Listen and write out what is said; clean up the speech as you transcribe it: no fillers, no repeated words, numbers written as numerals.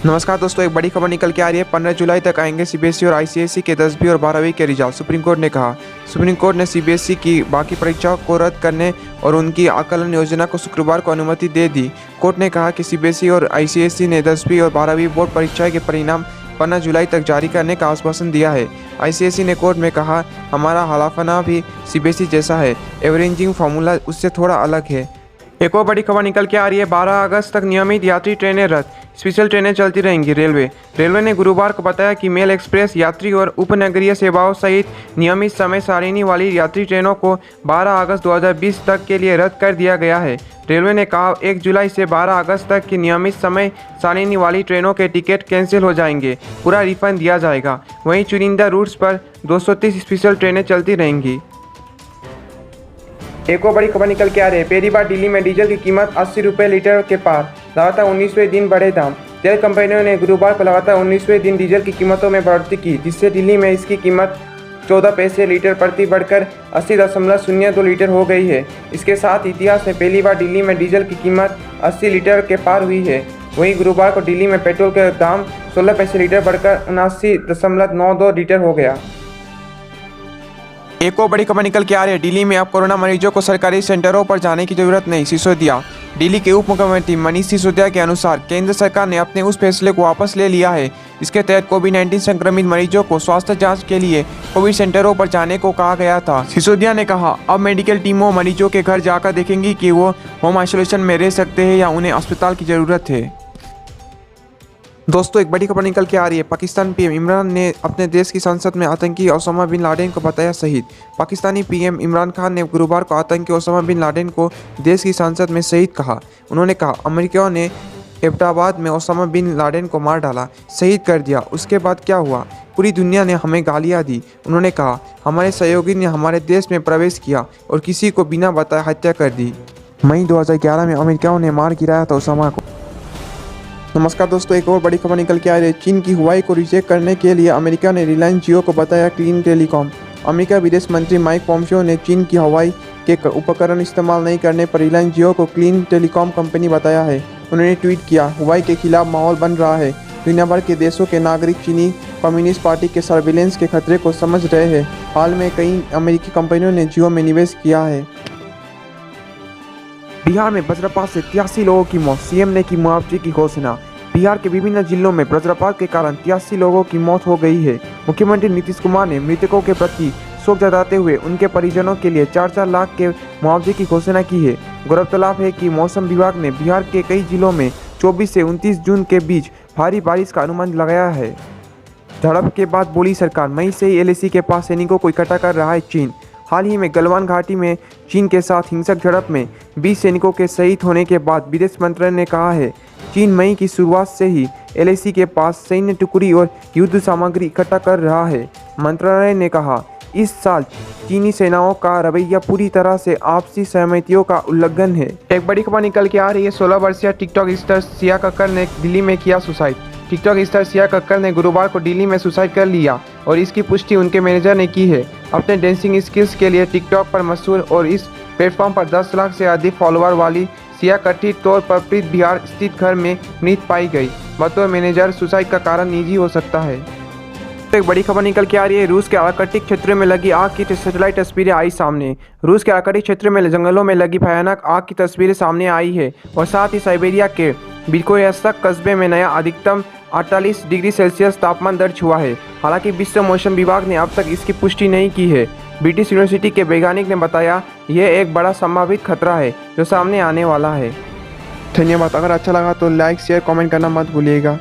नमस्कार दोस्तों, एक बड़ी खबर निकल के आ रही है। 15 जुलाई तक आएंगे सीबीएसई और आईसीएसई के 10वीं और 12वीं के रिजल्ट। सुप्रीम कोर्ट ने कहा। सुप्रीम कोर्ट ने सीबीएसई की बाकी परीक्षाओं को रद्द करने और उनकी आकलन योजना को शुक्रवार को अनुमति दे दी। कोर्ट ने कहा कि सीबीएसई और आईसीएसई ने 10वीं और 12वीं बोर्ड परीक्षाएं के परिणाम 15 जुलाई तक जारी करने का आश्वासन दिया है। आईसीएसई ने कोर्ट में कहा, हमारा हलफनामा भी सीबीएसई जैसा है, एवरेजिंग फार्मूला उससे थोड़ा अलग है। एक और बड़ी खबर निकल के आ रही है। 12 अगस्त तक नियमित यात्री ट्रेनें रद्द, स्पेशल ट्रेनें चलती रहेंगी। रेलवे ने गुरुवार को बताया कि मेल एक्सप्रेस यात्री और उपनगरीय सेवाओं सहित नियमित समय सारिणी वाली यात्री ट्रेनों को 12 अगस्त 2020 तक के लिए रद्द कर दिया गया है। रेलवे ने कहा 1 जुलाई से 12 अगस्त तक की नियमित समय सारिणी वाली ट्रेनों के टिकट कैंसिल हो जाएंगे, पूरा रिफंड दिया जाएगा। वहीं चुनिंदा रूट्स पर 230 स्पेशल ट्रेनें चलती रहेंगी। एक और बड़ी खबर निकल के आ रही है। पहली बार दिल्ली में डीजल की कीमत 80 रुपये लीटर के पार, लगातार 19वें दिन बढ़े दाम। तेल कंपनियों ने गुरुवार को लगातार 19वें दिन डीजल की कीमतों में बढ़ोतरी की, जिससे दिल्ली में इसकी कीमत 14 पैसे लीटर प्रति बढ़कर 80.02 लीटर हो गई है। इसके साथ इतिहास में पहली बार दिल्ली में डीजल की कीमत 80 लीटर के पार हुई है। वहीं गुरुवार को दिल्ली में पेट्रोल का दाम 16 पैसे लीटर बढ़कर 79.92 लीटर हो गया। एक और बड़ी खबर निकल के आ रही है। दिल्ली में अब कोरोना मरीजों को सरकारी सेंटरों पर जाने की जरूरत नहीं, सिसोदिया। दिल्ली के उप मुख्यमंत्री मनीष सिसोदिया के अनुसार केंद्र सरकार ने अपने उस फैसले को वापस ले लिया है। इसके तहत कोविड-19 संक्रमित मरीजों को स्वास्थ्य जांच के लिए कोविड सेंटरों पर जाने को कहा गया था। सिसोदिया ने कहा, अब मेडिकल टीमों मरीजों के घर जाकर देखेंगी कि वो होम आइसोलेशन में रह सकते हैं या उन्हें अस्पताल की जरूरत है। दोस्तों, एक बड़ी खबर निकल के आ रही है। पाकिस्तान पीएम इमरान ने अपने देश की संसद में आतंकी ओसामा बिन लादेन को बताया शहीद। पाकिस्तानी पीएम इमरान खान ने गुरुवार को आतंकी ओसामा बिन लादेन को देश की संसद में शहीद कहा। उन्होंने कहा, अमेरिका ने एबटाबाद में ओसामा बिन लादेन को मार डाला, शहीद कर दिया। उसके बाद क्या हुआ? पूरी दुनिया ने हमें गालियाँ दी। उन्होंने कहा, हमारे सहयोगी ने हमारे देश में प्रवेश किया और किसी को बिना बताए हत्या कर दी। मई 2011 में अमेरिका ने मार गिराया था ओसामा को। नमस्कार दोस्तों, एक और बड़ी खबर निकल के आ रही है। चीन की हुआई को रिजेक्ट करने के लिए अमेरिका ने रिलायंस जियो को बताया क्लीन टेलीकॉम। अमेरिका विदेश मंत्री माइक पोम्पियो ने चीन की हुआई के उपकरण इस्तेमाल नहीं करने पर रिलायंस जियो को क्लीन टेलीकॉम कंपनी बताया है। उन्होंने ट्वीट किया, हुआई के खिलाफ माहौल बन रहा है। दुनिया भर के देशों के नागरिक चीनी कम्युनिस्ट पार्टी के सर्विलेंस के खतरे को समझ रहे हैं। हाल में कई अमेरिकी कंपनियों ने जियो में निवेश किया है। बिहार में वज्रपात से 83 लोगों की मौत, सीएम ने की मुआवजे की घोषणा। बिहार के विभिन्न जिलों में वज्रपात के कारण 83 लोगों की मौत हो गई है। मुख्यमंत्री नीतीश कुमार ने मृतकों के प्रति शोक जताते हुए उनके परिजनों के लिए 4-4 लाख के मुआवजे की घोषणा की है। गौरतलब है कि मौसम विभाग ने बिहार के कई जिलों में 24 से 29 जून के बीच भारी बारिश का अनुमान लगाया है। झड़प के बाद बोली सरकार, मई से ही एलएसी के पास सैनिकों को इकट्ठा कर रहा है चीन। हाल ही में गलवान घाटी में चीन के साथ हिंसक झड़प में 20 सैनिकों के शहीद होने के बाद विदेश मंत्रालय ने कहा है, चीन मई की शुरुआत से ही एलएसी के पास सैन्य टुकड़ी और युद्ध सामग्री इकट्ठा कर रहा है। मंत्रालय ने कहा, इस साल चीनी सेनाओं का रवैया पूरी तरह से आपसी सहमतियों का उल्लंघन है। एक बड़ी खबर निकल के आ रही है। 16 वर्षीय टिकटॉक स्टार सिया कक्कर ने दिल्ली में किया suicide. TikTok star Siya Kakkar ने गुरुवार को दिल्ली में सुसाइड कर लिया और इसकी पुष्टि उनके मैनेजर ने की है। अपने डांसिंग स्किल्स के लिए टिकटॉक पर मशहूर और इस प्लेटफॉर्म पर 10 लाख से अधिक फॉलोअर वाली सिया कथित तौर पर प्रीत बिहार स्थित घर में मृत पाई गई। बतौर मैनेजर सुसाइड का कारण निजी हो सकता है। तो एक बड़ी खबर निकल के आ रही है। रूस के आर्कटिक क्षेत्र में लगी आग की सैटेलाइट तस्वीरें आई सामने। रूस के आर्कटिक क्षेत्र में जंगलों में लगी भयानक आग की तस्वीरें सामने आई है और साथ ही साइबेरिया के बिरकोयास्क कस्बे में नया अधिकतम 48 डिग्री सेल्सियस तापमान दर्ज हुआ है। हालांकि विश्व मौसम विभाग ने अब तक इसकी पुष्टि नहीं की है। ब्रिटिश यूनिवर्सिटी के वैज्ञानिक ने बताया, यह एक बड़ा संभावित खतरा है जो सामने आने वाला है। धन्यवाद। अगर अच्छा लगा तो लाइक, शेयर, कमेंट करना मत भूलिएगा।